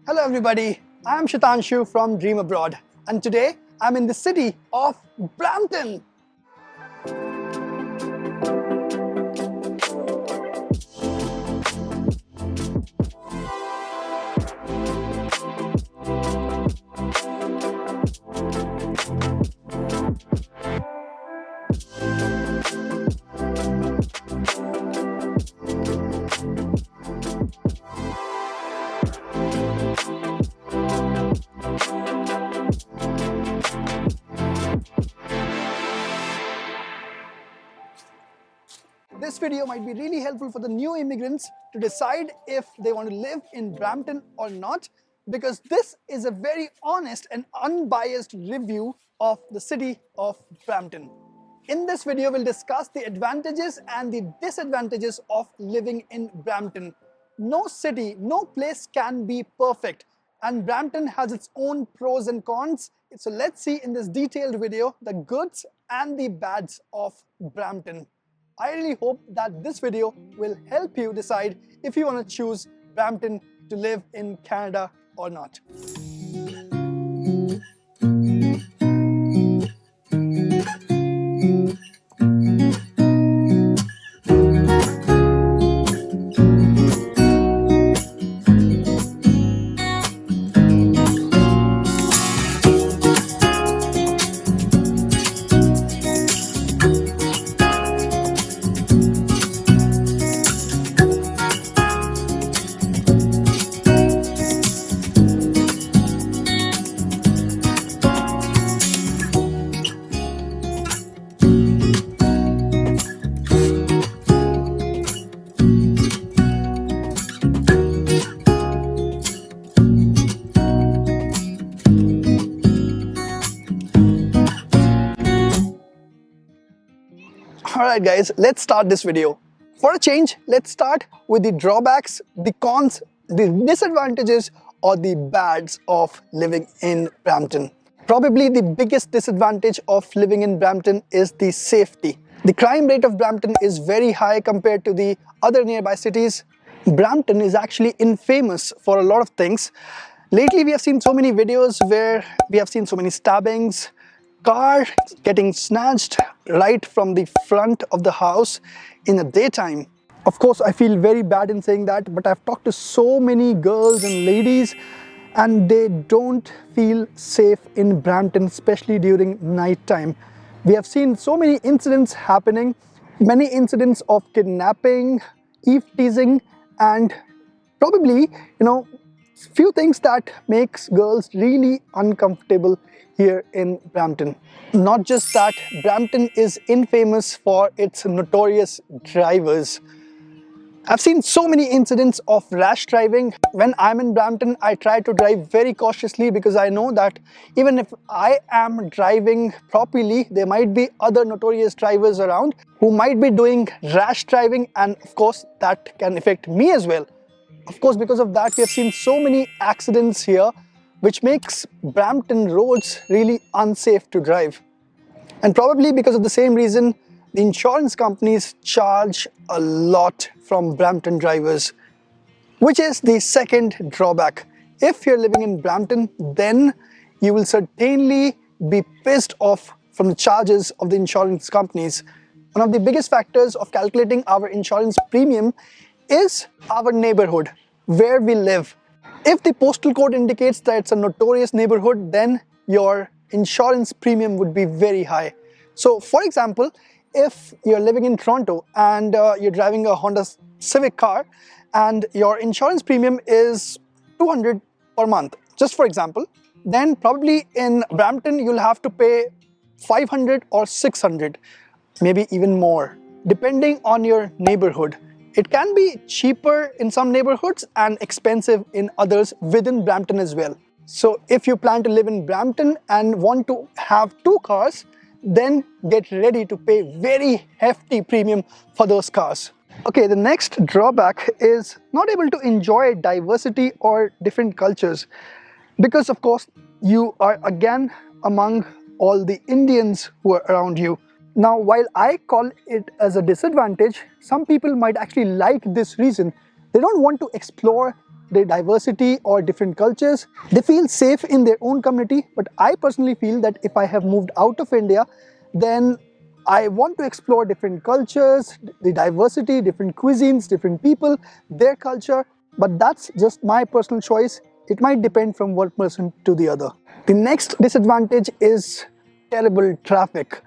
Hello everybody, I am Shitanshu from Dream Abroad and today I'm in the city of Brampton. This video might be really helpful for the new immigrants to decide if they want to live in Brampton or not, because this is a very honest and unbiased review of the city of Brampton. In this video, we'll discuss the advantages and the disadvantages of living in Brampton. No city, no place can be perfect, and Brampton has its own pros and cons. So let's see in this detailed video the goods and the bads of Brampton. I really hope that this video will help you decide if you want to choose Brampton to live in Canada or not. Alright guys, let's start this video. For a change, let's start with the drawbacks, the cons, the disadvantages or the bads of living in Brampton. Probably the biggest disadvantage of living in Brampton is the safety. The crime rate of Brampton is very high compared to the other nearby cities. Brampton is actually infamous for a lot of things. Lately we have seen so many videos where we have seen so many stabbings, car getting snatched right from the front of the house in the daytime. Of course, I feel very bad in saying that, but I've talked to so many girls and ladies and they don't feel safe in Brampton, especially during night time. We have seen so many incidents happening, many incidents of kidnapping, eve teasing, and probably, few things that makes girls really uncomfortable here in Brampton. Not just that, Brampton is infamous for its notorious drivers. I've seen so many incidents of rash driving. When I'm in Brampton, I try to drive very cautiously because I know that even if I am driving properly, there might be other notorious drivers around who might be doing rash driving, and of course that can affect me as well. Of course, because of that, we have seen so many accidents here, which makes Brampton roads really unsafe to drive. And probably because of the same reason, the insurance companies charge a lot from Brampton drivers, which is the second drawback. If you're living in Brampton, then you will certainly be pissed off from the charges of the insurance companies. One of the biggest factors of calculating our insurance premium is our neighborhood, where we live. If the postal code indicates that it's a notorious neighborhood, then your insurance premium would be very high. So for example, if you're living in Toronto and you're driving a Honda Civic car and your insurance premium is $200 per month, just for example, then probably in Brampton you'll have to pay $500 or $600, maybe even more, depending on your neighborhood. It can be cheaper in some neighborhoods and expensive in others within Brampton as well. So if you plan to live in Brampton and want to have two cars, then get ready to pay very hefty premium for those cars. Okay, the next drawback is not able to enjoy diversity or different cultures, because of course you are again among all the Indians who are around you. Now, while I call it as a disadvantage, some people might actually like this reason. They don't want to explore their diversity or different cultures. They feel safe in their own community, but I personally feel that if I have moved out of India, then I want to explore different cultures, the diversity, different cuisines, different people, their culture, but that's just my personal choice. It might depend from one person to the other. The next disadvantage is terrible traffic.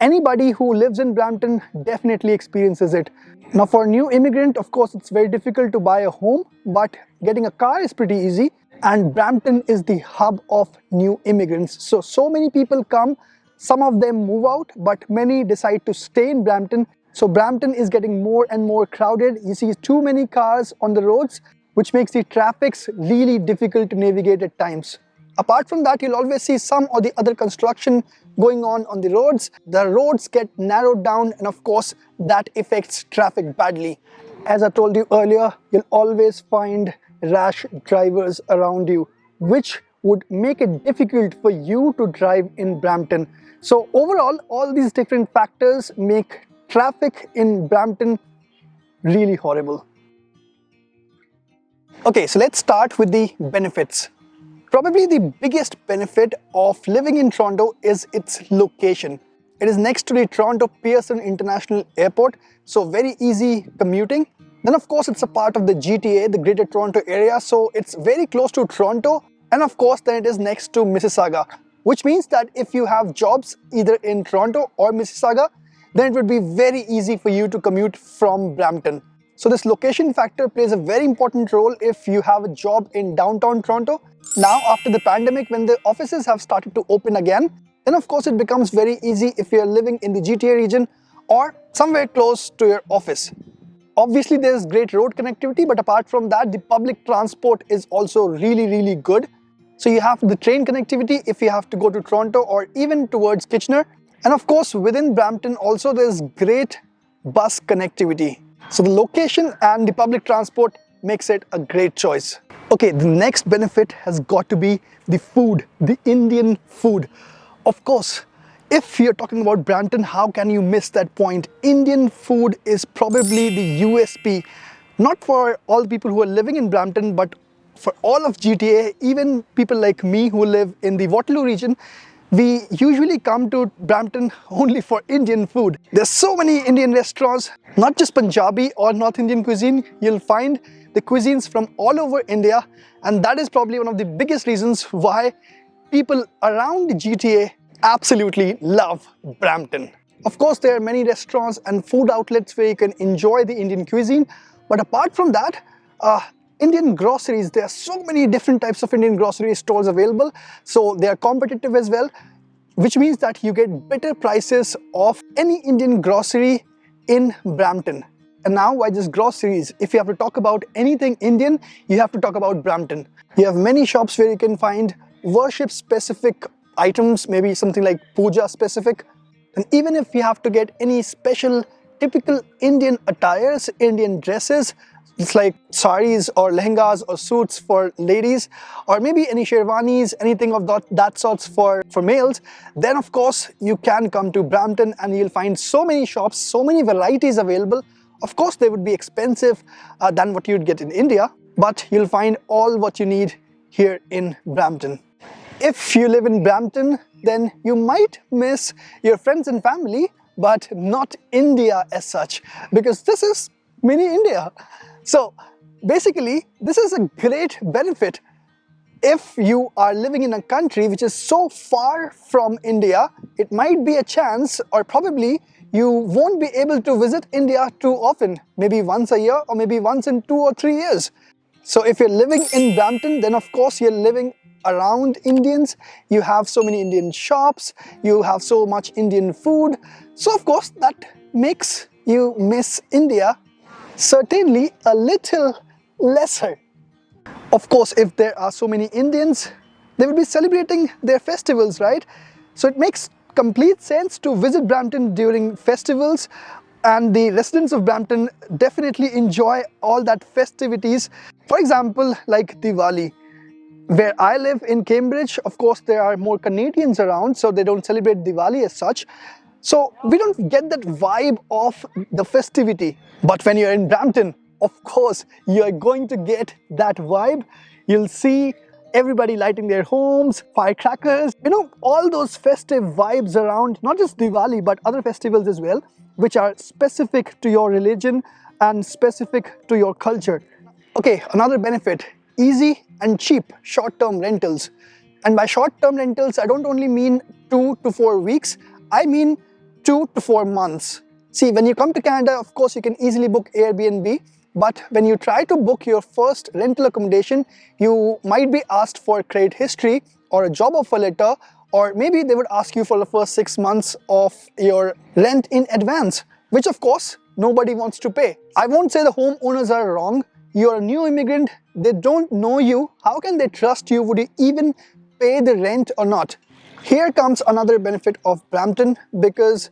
Anybody who lives in Brampton definitely experiences it. Now for a new immigrant, of course, it's very difficult to buy a home, but getting a car is pretty easy. And Brampton is the hub of new immigrants. So many people come, some of them move out, but many decide to stay in Brampton. So Brampton is getting more and more crowded. You see too many cars on the roads, which makes the traffics really difficult to navigate at times. Apart from that, you'll always see some or the other construction going on the roads. The roads get narrowed down, and of course, that affects traffic badly. As I told you earlier, you'll always find rash drivers around you, which would make it difficult for you to drive in Brampton. So overall, all these different factors make traffic in Brampton really horrible. Okay, so let's start with the benefits. Probably the biggest benefit of living in Toronto is its location. It is next to the Toronto Pearson International Airport, so very easy commuting. Then of course it's a part of the GTA, the Greater Toronto Area, so it's very close to Toronto, and of course then it is next to Mississauga, which means that if you have jobs either in Toronto or Mississauga, then it would be very easy for you to commute from Brampton. So this location factor plays a very important role if you have a job in downtown Toronto. Now after the pandemic, when the offices have started to open again, then of course it becomes very easy if you're living in the GTA region or somewhere close to your office. Obviously there's great road connectivity, but apart from that, the public transport is also really good. So you have the train connectivity if you have to go to Toronto or even towards Kitchener. And of course within Brampton also there's great bus connectivity. So the location and the public transport makes it a great choice. Okay, the next benefit has got to be the food, the Indian food. Of course, if you're talking about Brampton, how can you miss that point? Indian food is probably the USP, not for all the people who are living in Brampton, but for all of GTA, even people like me who live in the Waterloo region. We usually come to Brampton only for Indian food. There's so many Indian restaurants, not just Punjabi or North Indian cuisine. You'll find the cuisines from all over India, and that is probably one of the biggest reasons why people around the GTA absolutely love Brampton. Of course, there are many restaurants and food outlets where you can enjoy the Indian cuisine, but apart from that, Indian groceries, there are so many different types of Indian grocery stores available, so they are competitive as well, which means that you get better prices of any Indian grocery in Brampton. And now, why just groceries? If you have to talk about anything Indian, you have to talk about Brampton. You have many shops where you can find worship-specific items, maybe something like puja-specific. And even if you have to get any special, typical Indian attires, Indian dresses, it's like saris or lehengas or suits for ladies, or maybe any sherwanis, anything of that sorts for males, then of course you can come to Brampton and you'll find so many shops, so many varieties available. Of course they would be expensive than what you'd get in India, but you'll find all what you need here in Brampton. If you live in Brampton, then you might miss your friends and family, but not India as such, because this is mini India. So basically, this is a great benefit. If you are living in a country which is so far from India, it might be a chance, or probably you won't be able to visit India too often, maybe once a year or maybe once in 2 or 3 years. So if you're living in Brampton, then of course you're living around Indians. You have so many Indian shops, you have so much Indian food. So of course that makes you miss India certainly a little lesser. Of course, if there are so many Indians, they will be celebrating their festivals, right? So it makes complete sense to visit Brampton during festivals, and the residents of Brampton definitely enjoy all that festivities. For example, like Diwali. Where I live in Cambridge, of course, there are more Canadians around, so they don't celebrate Diwali as such. So we don't get that vibe of the festivity. But when you're in Brampton, of course you're going to get that vibe. You'll see everybody lighting their homes, firecrackers, all those festive vibes around, not just Diwali but other festivals as well, which are specific to your religion and specific to your culture. Okay, another benefit, easy and cheap short-term rentals. And by short-term rentals, I don't only mean 2 to 4 weeks, I mean 2 to 4 months. See, when you come to Canada, of course, you can easily book Airbnb, but when you try to book your first rental accommodation, you might be asked for credit history or a job offer letter, or maybe they would ask you for the first 6 months of your rent in advance, which of course, nobody wants to pay. I won't say the homeowners are wrong. You're a new immigrant, they don't know you. How can they trust you? Would you even pay the rent or not? Here comes another benefit of Brampton, because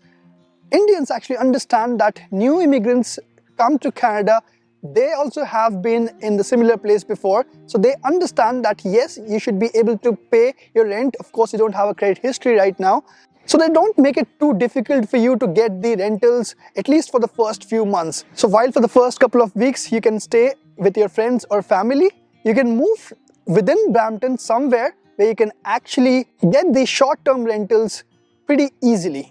Indians actually understand that new immigrants come to Canada. They also have been in the similar place before, so they understand that yes, you should be able to pay your rent. Of course, you don't have a credit history right now, so they don't make it too difficult for you to get the rentals, at least for the first few months. So while for the first couple of weeks you can stay with your friends or family, you can move within Brampton somewhere where you can actually get the short-term rentals pretty easily.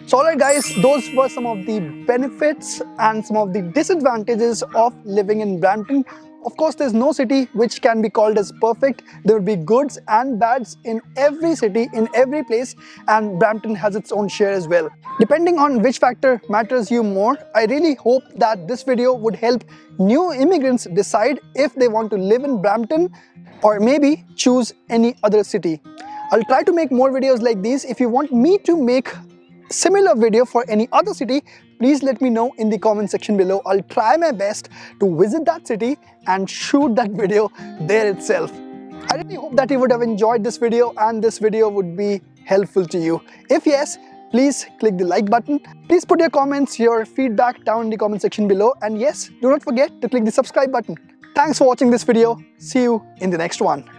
So alright guys, those were some of the benefits and some of the disadvantages of living in Brampton. Of course, there's no city which can be called as perfect. There will be goods and bads in every city, in every place, and Brampton has its own share as well. Depending on which factor matters you more, I really hope that this video would help new immigrants decide if they want to live in Brampton or maybe choose any other city. I'll try to make more videos like these. If you want me to make similar video for any other city, please let me know in the comment section below. I'll try my best to visit that city and shoot that video there itself. I really hope that you would have enjoyed this video and this video would be helpful to you. If yes, please click the like button. Please put your comments, your feedback down in the comment section below, and yes, do not forget to click the subscribe button. Thanks for watching this video. See you in the next one.